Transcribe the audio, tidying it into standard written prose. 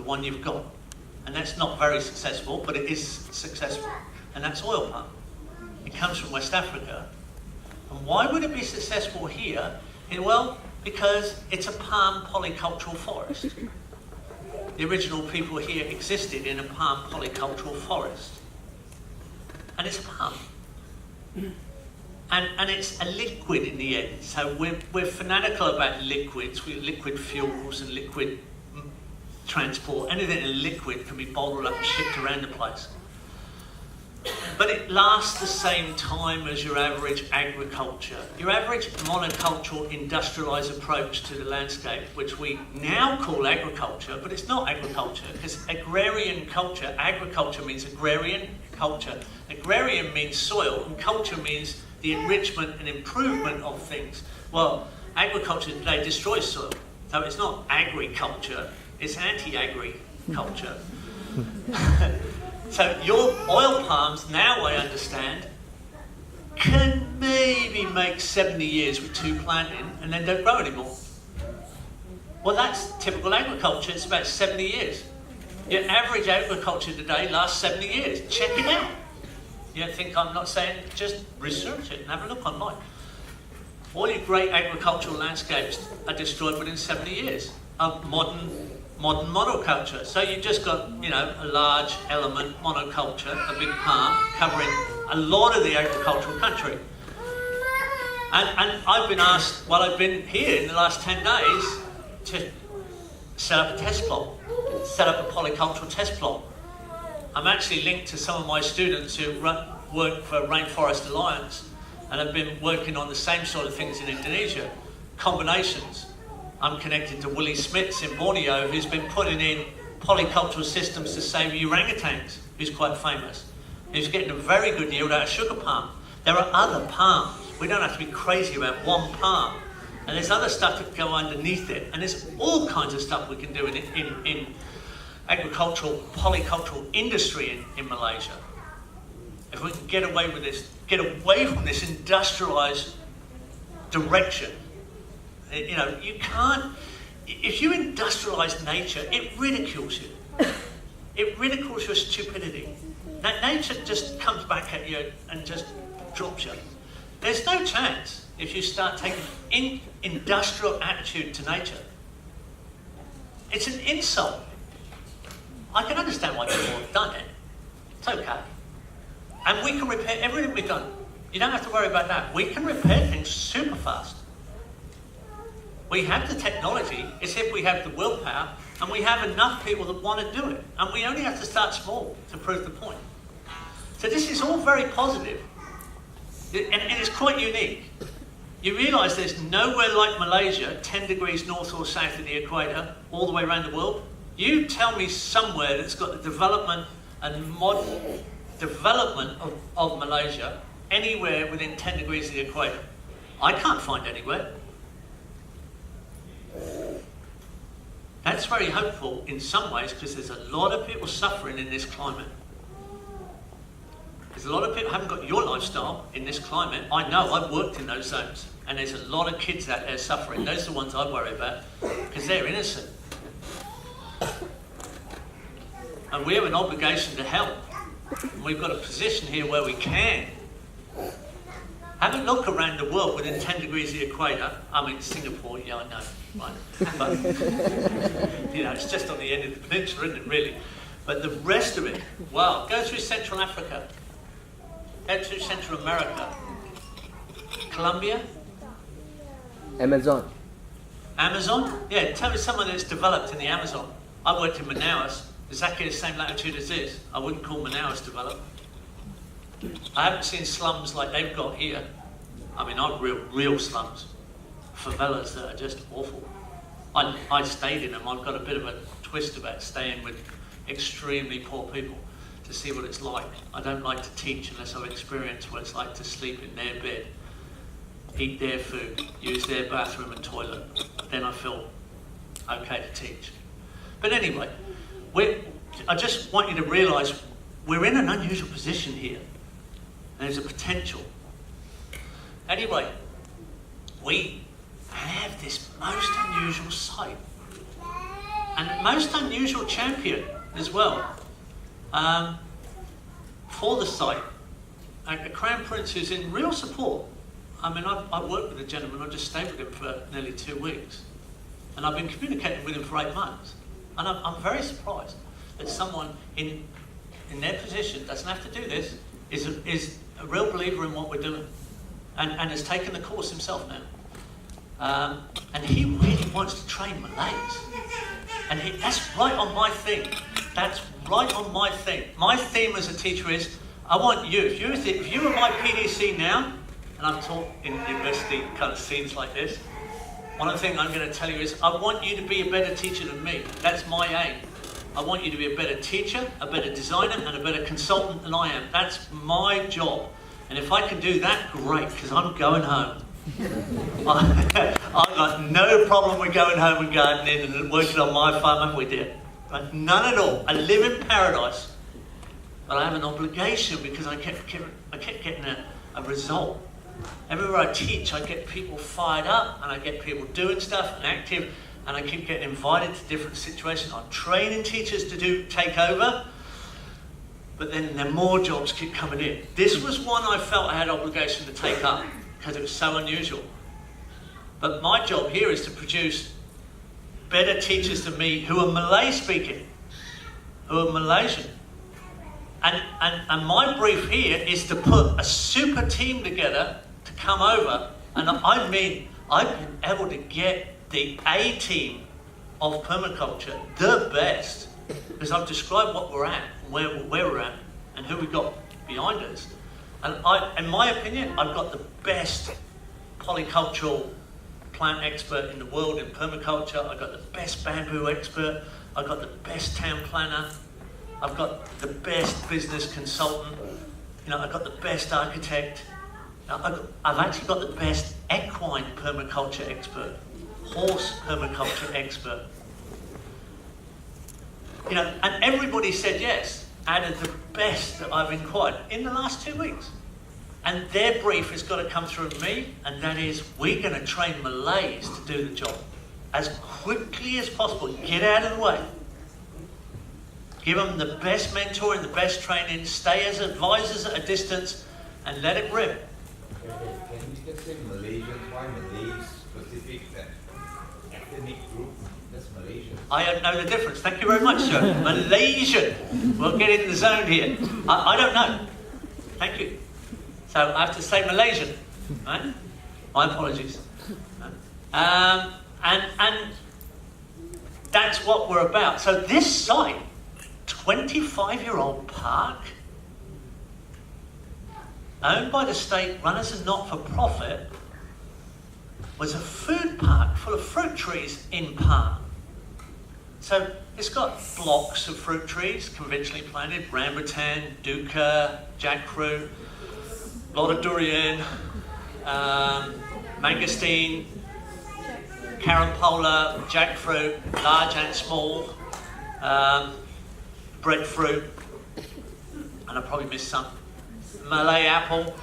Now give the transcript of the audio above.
the one you've got. And that's not very successful, but it is successful. And that's oil palm. It comes from West Africa. And why would it be successful here? Well, because it's a palm polycultural forest. The original people here existed in a palm polycultural forest. And it's a palm. And it's a liquid in the end. So we're fanatical about liquids, liquid fuels and liquid transport. Anything in liquid can be bottled up and shipped around the place. But it lasts the same time as your average agriculture. Your average monocultural industrialised approach to the landscape, which we now call agriculture, but it's not agriculture, because agrarian culture, agriculture means agrarian culture. Agrarian means soil, and culture means the enrichment and improvement of things. Well, agriculture today destroys soil. So it's not agriculture, it's anti-agriculture. So your oil palms, now I understand, can maybe make 70 years with 2 planting and then don't grow anymore. Well, that's typical agriculture. It's about 70 years. Your average agriculture today lasts 70 years. Check it out. You don't think I'm not saying, just research it and have a look online. All your great agricultural landscapes are destroyed within 70 years of modern monoculture. So you've just got, a large element monoculture, a big palm, covering a lot of the agricultural country. And I've been asked, while I've been here in the last 10 days, to set up a test plot, set up a polycultural test plot. I'm actually linked to some of my students who work for Rainforest Alliance and have been working on the same sort of things in Indonesia, combinations. I'm connected to Willie Smits in Borneo, who's been putting in polycultural systems to save orangutans, who's quite famous. He's getting a very good yield out of sugar palm. There are other palms. We don't have to be crazy about one palm. And there's other stuff that can go underneath it. And there's all kinds of stuff we can do in agricultural, polycultural industry in Malaysia. If we can get away with this, get away from this industrialised direction. You can't, if you industrialise nature, it ridicules you. It ridicules your stupidity. That nature just comes back at you and just drops you. There's no chance if you start taking an industrial attitude to nature. It's an insult. I can understand why people have done it. It's okay. And we can repair everything we've done. You don't have to worry about that. We can repair things super fast. We have the technology, it's if we have the willpower, and we have enough people that want to do it. And we only have to start small to prove the point. So this is all very positive. And it's quite unique. You realise there's nowhere like Malaysia, 10 degrees north or south of the equator, all the way around the world. You tell me somewhere that's got the development and modern development of Malaysia anywhere within 10 degrees of the equator. I can't find anywhere. That's very hopeful in some ways because there's a lot of people suffering in this climate. There's a lot of people who haven't got your lifestyle in this climate. I know, I've worked in those zones and there's a lot of kids out there suffering. Those are the ones I worry about because they're innocent. And we have an obligation to help. And we've got a position here where we can. Have a look around the world within 10 degrees of the equator. I mean, Singapore, yeah, I know, right? But, it's just on the end of the peninsula, isn't it, really? But the rest of it, wow, go through Central Africa, go through Central America, Colombia. Amazon. Amazon? Yeah, tell me someone that's developed in the Amazon. I worked in Manaus, exactly the same latitude as this. I wouldn't call Manaus developed. I haven't seen slums like they've got here. I mean, not real slums. Favelas that are just awful. I stayed in them. I've got a bit of a twist about staying with extremely poor people to see what it's like. I don't like to teach unless I've experienced what it's like to sleep in their bed, eat their food, use their bathroom and toilet. Then I feel okay to teach. But anyway, I just want you to realise we're in an unusual position here. There's a potential. Anyway, we have this most unusual site. and most unusual champion as well for the site. A Crown Prince who's in real support. I mean, I worked with a gentleman, I just stayed with him for nearly 2 weeks. And I've been communicating with him for 8 months. And I'm very surprised that someone in their position, doesn't have to do this, is a real believer in what we're doing. And has taken the course himself now. And he really wants to train Malays. And that's right on my thing. That's right on my thing. My theme as a teacher is, I want you, if you were my PDC now, and I've taught in university kind of scenes like this, one of the things I'm going to tell you is, I want you to be a better teacher than me. That's my aim. I want you to be a better teacher, a better designer, and a better consultant than I am. That's my job. And if I can do that, great, because I'm going home. I've got no problem with going home and gardening and working on my farm with it. None at all. I live in paradise. But I have an obligation because I kept getting a result. Everywhere I teach, I get people fired up and I get people doing stuff and active, and I keep getting invited to different situations. I'm training teachers to take over, but then more jobs keep coming in. This was one I felt I had obligation to take up because it was so unusual. But my job here is to produce better teachers than me who are Malay speaking, who are Malaysian. And my brief here is to put a super team together to come over. And I mean, I've been able to get the A team of permaculture, the best, because I've described what we're at, where we're at, and who we've got behind us. And in my opinion, I've got the best polycultural plant expert in the world in permaculture. I've got the best bamboo expert. I've got the best town planner. I've got the best business consultant. You know, I've got the best architect. I've actually got the best equine permaculture expert, horse permaculture expert. You know, and everybody said yes, out of the best that I've inquired in the last 2 weeks. And their brief has got to come through me, and that is, we're going to train Malays to do the job as quickly as possible. Get out of the way. Give them the best mentoring, the best training, stay as advisors at a distance, and let it rip. Can you just say Malaysian? Why Malay specific ethnic group? That's Malaysian. I don't know the difference. Thank you very much, sir. Malaysian. We'll get in the zone here. I don't know. Thank you. So I have to say Malaysian, right? My apologies. And that's what we're about. So this site, 25-year-old park, owned by the state, run as a not-for-profit, was a food park full of fruit trees in part. So it's got blocks of fruit trees, conventionally planted, rambutan, dukkha, jackfruit, a lot of durian, mangosteen, carambola, jackfruit, large and small, breadfruit, and I probably missed some. Malay apple,